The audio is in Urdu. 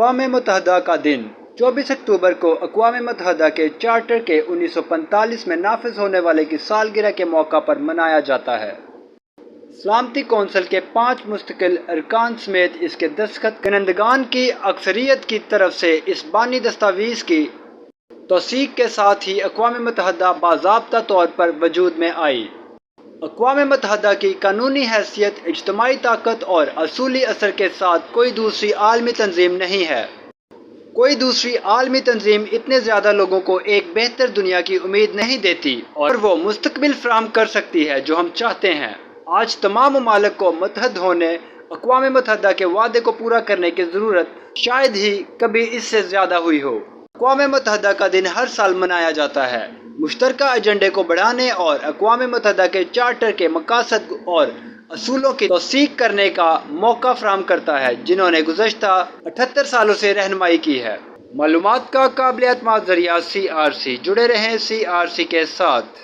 اقوام متحدہ کا دن 24 اکتوبر کو اقوام متحدہ کے چارٹر کے 1945 میں نافذ ہونے والے کی سالگرہ کے موقع پر منایا جاتا ہے۔ سلامتی کونسل کے 5 مستقل ارکان سمیت اس کے دستخط کنندگان کی اکثریت کی طرف سے اس بانی دستاویز کی توثیق کے ساتھ ہی اقوام متحدہ باضابطہ طور پر وجود میں آئی۔ اقوام متحدہ کی قانونی حیثیت، اجتماعی طاقت اور اصولی اثر کے ساتھ کوئی دوسری عالمی تنظیم نہیں ہے۔ کوئی دوسری عالمی تنظیم اتنے زیادہ لوگوں کو ایک بہتر دنیا کی امید نہیں دیتی اور وہ مستقبل فراہم کر سکتی ہے جو ہم چاہتے ہیں۔ آج تمام ممالک کو متحد ہونے، اقوام متحدہ کے وعدے کو پورا کرنے کی ضرورت شاید ہی کبھی اس سے زیادہ ہوئی ہو۔ اقوام متحدہ کا دن ہر سال منایا جاتا ہے، مشترکہ ایجنڈے کو بڑھانے اور اقوام متحدہ کے چارٹر کے مقاصد اور اصولوں کی توثیق کرنے کا موقع فراہم کرتا ہے، جنہوں نے گزشتہ 78 سالوں سے رہنمائی کی ہے۔ معلومات کا قابل اعتماد ذریعہ CRC۔ جڑے رہیں CRC کے ساتھ۔